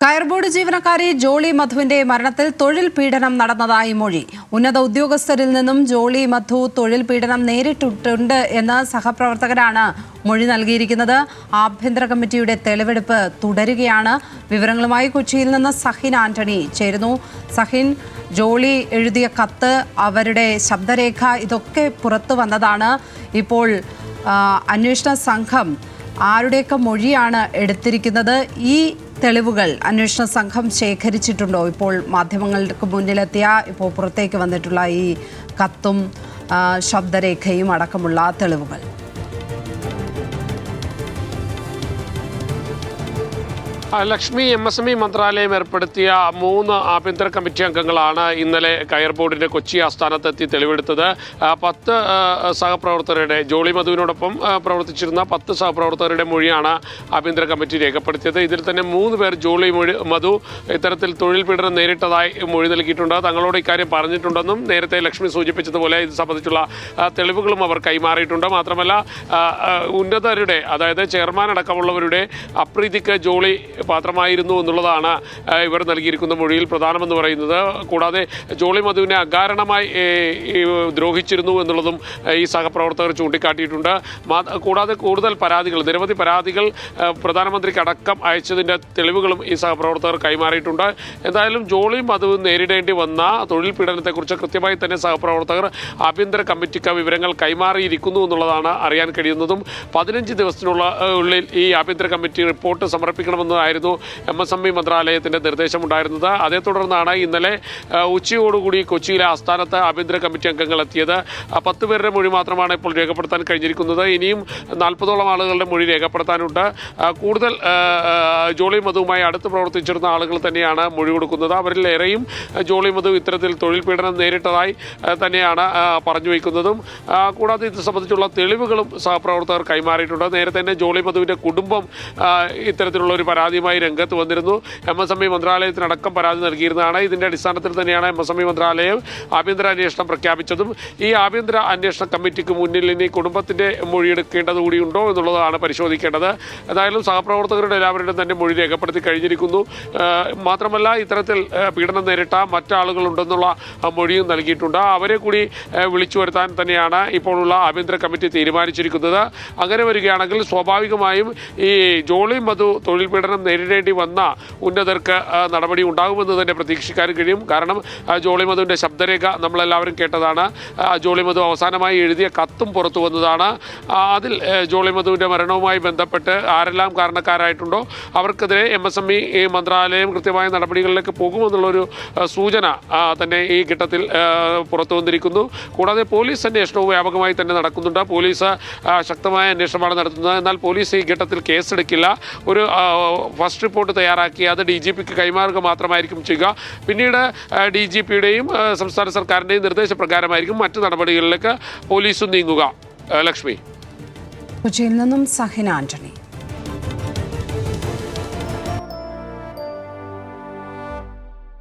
കയർ ബോർഡ് ജീവനക്കാരി ജോളി മധുവിന്റെ മരണത്തിൽ തൊഴിൽ പീഡനം നടന്നതായി മൊഴി. ഉന്നത ഉദ്യോഗസ്ഥരിൽ നിന്നും ജോളി മധു തൊഴിൽ പീഡനം നേരിട്ടിട്ടുണ്ട് എന്ന് സഹപ്രവർത്തകരാണ് മൊഴി നൽകിയിരിക്കുന്നത്. ആഭ്യന്തര കമ്മിറ്റിയുടെ തെളിവെടുപ്പ് തുടരുകയാണ്. വിവരങ്ങളുമായി കൊച്ചിയിൽ നിന്ന് സഹിൻ ആന്റണി ചേരുന്നു. സഹിൻ, ജോളി എഴുതിയ കത്ത്, അവരുടെ ശബ്ദരേഖ, ഇതൊക്കെ പുറത്തു വന്നതാണ്. ഇപ്പോൾ അന്വേഷണ സംഘം ആരുടെയൊക്കെ മൊഴിയാണ് എടുത്തിരിക്കുന്നത്? ഈ തെളിവുകൾ അന്വേഷണ സംഘം ശേഖരിച്ചിട്ടുണ്ടോ? ഇപ്പോൾ മാധ്യമങ്ങൾക്ക് മുന്നിലെത്തിയ, ഇപ്പോൾ പുറത്തേക്ക് വന്നിട്ടുള്ള ഈ കത്തും ശബ്ദരേഖയും അടക്കമുള്ള തെളിവുകൾ. ലക്ഷ്മി, MSME മന്ത്രാലയം ഏർപ്പെടുത്തിയ 3 ആഭ്യന്തര കമ്മിറ്റി അംഗങ്ങളാണ് ഇന്നലെ കയർ ബോർഡിന്റെ കൊച്ചി ആസ്ഥാനത്തെത്തി തെളിവെടുത്തത്. 10 സഹപ്രവർത്തകരുടെ, ജോളി മധുവിനോടൊപ്പം പ്രവർത്തിച്ചിരുന്ന 10 സഹപ്രവർത്തകരുടെ മൊഴിയാണ് ആഭ്യന്തര കമ്മിറ്റി രേഖപ്പെടുത്തിയത്. ഇതിൽ തന്നെ 3 പേർ ജോളി മധു ഇത്തരത്തിൽ തൊഴിൽ പീഡനം നേരിട്ടതായി മൊഴി നൽകിയിട്ടുണ്ട്. തങ്ങളോട് ഇക്കാര്യം പറഞ്ഞിട്ടുണ്ടെന്നും നേരത്തെ ലക്ഷ്മി സൂചിപ്പിച്ചതുപോലെ ഇത് സംബന്ധിച്ചുള്ള തെളിവുകളും അവർ കൈമാറിയിട്ടുണ്ട്. മാത്രമല്ല, ഉന്നതരുടെ, അതായത് ചെയർമാൻ അടക്കമുള്ളവരുടെ അപ്രീതിക്ക് ജോളി പാത്രമായിരുന്നു എന്നുള്ളതാണ് ഇവർ നൽകിയിരിക്കുന്ന മൊഴിയിൽ പ്രധാനമെന്ന് പറയുന്നത്. കൂടാതെ ജോളി മധുവിനെ അകാരണമായി ദ്രോഹിച്ചിരുന്നു എന്നുള്ളതും ഈ സഹപ്രവർത്തകർ ചൂണ്ടിക്കാട്ടിയിട്ടുണ്ട്. കൂടാതെ കൂടുതൽ പരാതികൾ, നിരവധി പരാതികൾ പ്രധാനമന്ത്രിക്ക് അടക്കം അയച്ചതിൻ്റെ തെളിവുകളും ഈ സഹപ്രവർത്തകർ കൈമാറിയിട്ടുണ്ട്. എന്തായാലും ജോളി മധു നേരിടേണ്ടി വന്ന തൊഴിൽ പീഡനത്തെക്കുറിച്ച് കൃത്യമായി തന്നെ സഹപ്രവർത്തകർ ആഭ്യന്തര കമ്മിറ്റിക്ക് വിവരങ്ങൾ കൈമാറിയിരിക്കുന്നു എന്നുള്ളതാണ് അറിയാൻ കഴിയുന്നതും. 15 ദിവസത്തിനുള്ളിൽ ഈ ആഭ്യന്തര കമ്മിറ്റി റിപ്പോർട്ട് സമർപ്പിക്കണമെന്നതായിരുന്നു MSME മന്ത്രാലയത്തിൻ്റെ നിർദ്ദേശമുണ്ടായിരുന്നത്. അതേ തുടർന്നാണ് ഇന്നലെ ഉച്ചയോടുകൂടി കൊച്ചിയിലെ ആസ്ഥാനത്ത് ആഭ്യന്തര കമ്മിറ്റി അംഗങ്ങൾ എത്തിയത്. 10 പേരുടെ മൊഴി മാത്രമാണ് ഇപ്പോൾ രേഖപ്പെടുത്താൻ കഴിഞ്ഞിരിക്കുന്നത്. ഇനിയും 40ഓളം ആളുകളുടെ മൊഴി രേഖപ്പെടുത്താനുണ്ട്. കൂടുതൽ ജോളി മധുവുമായി അടുത്ത് പ്രവർത്തിച്ചിരുന്ന ആളുകൾ തന്നെയാണ് മൊഴി കൊടുക്കുന്നത്. അവരിലേറെയും ജോളി മധു ഇത്തരത്തിൽ തൊഴിൽ പീഡനം നേരിട്ടതായി തന്നെയാണ് പറഞ്ഞു വയ്ക്കുന്നതും. കൂടാതെ ഇത് സംബന്ധിച്ചുള്ള തെളിവുകളും സഹപ്രവർത്തകർ കൈമാറിയിട്ടുണ്ട്. നേരത്തെ തന്നെ ജോളി മധുവിൻ്റെ കുടുംബം ഇത്തരത്തിലുള്ള ഒരു പരാതിയുമായി രംഗത്ത് വന്നിരുന്നു. MSME മന്ത്രാലയത്തിനടക്കം പരാതി നൽകിയിരുന്നതാണ്. ഇതിൻ്റെ അടിസ്ഥാനത്തിൽ തന്നെയാണ് MSME മന്ത്രാലയം ആഭ്യന്തര അന്വേഷണം പ്രഖ്യാപിച്ചതും. ഈ ആഭ്യന്തര അന്വേഷണ കമ്മിറ്റിക്ക് മുന്നിൽ ഇനി കുടുംബത്തിൻ്റെ മൊഴിയെടുക്കേണ്ടത് കൂടിയുണ്ടോ എന്നുള്ളതാണ് പരിശോധിക്കേണ്ടത്. ഏതായാലും സഹപ്രവർത്തകരുടെ എല്ലാവരുടെയും തന്നെ മൊഴി രേഖപ്പെടുത്തി കഴിഞ്ഞിരിക്കുന്നു. മാത്രമല്ല, ഇത്തരത്തിൽ പീഡനം നേരിട്ട മറ്റാളുകളുണ്ടെന്നുള്ള മൊഴിയും നൽകിയിട്ടുണ്ട്. അവരെ കൂടി വിളിച്ചു വരുത്താൻ തന്നെയാണ് ഇപ്പോഴുള്ള ആഭ്യന്തര കമ്മിറ്റി തീരുമാനിച്ചിരിക്കുന്നത്. അങ്ങനെ വരികയാണെങ്കിൽ സ്വാഭാവികമായും ഈ ജോളി മധു തൊഴിൽ പീഡനം നേരിടേണ്ടി വന്ന ഉന്നതർക്ക് നടപടി ഉണ്ടാകുമെന്ന് തന്നെ പ്രതീക്ഷിക്കാൻ കഴിയും. കാരണം ജോളി മധുവിൻ്റെ ശബ്ദരേഖ നമ്മളെല്ലാവരും കേട്ടതാണ്. ജോളി മധു അവസാനമായി എഴുതിയ കത്തും പുറത്തു വന്നതാണ്. അതിൽ ജോളി മധുവിൻ്റെ മരണവുമായി ബന്ധപ്പെട്ട് ആരെല്ലാം കാരണക്കാരായിട്ടുണ്ടോ അവർക്കെതിരെ MSME മന്ത്രാലയം കൃത്യമായ നടപടികളിലേക്ക് പോകുമെന്നുള്ളൊരു സൂചന തന്നെ ഈ ഘട്ടത്തിൽ പുറത്തു വന്നിരിക്കുന്നു. കൂടാതെ പോലീസ് അന്വേഷണവും വ്യാപകമായി തന്നെ നടക്കുന്നുണ്ട്. പോലീസ് ശക്തമായ അന്വേഷണമാണ് നടത്തുന്നത്. എന്നാൽ പോലീസ് ഈ ഘട്ടത്തിൽ കേസെടുക്കില്ല. ഒരു ഫസ്റ്റ് റിപ്പോർട്ട് തയ്യാറാക്കി അത് DGPക്ക് കൈമാറുക മാത്രമായിരിക്കും ചെയ്യുക. പിന്നീട് DGPയുടെയും സംസ്ഥാന സർക്കാരിൻ്റെയും നിർദ്ദേശപ്രകാരമായിരിക്കും മറ്റു നടപടികളിലേക്ക് പോലീസും നീങ്ങുക. ലക്ഷ്മി, കൊച്ചിയിൽ നിന്നും സഹിൻ ആന്റണി.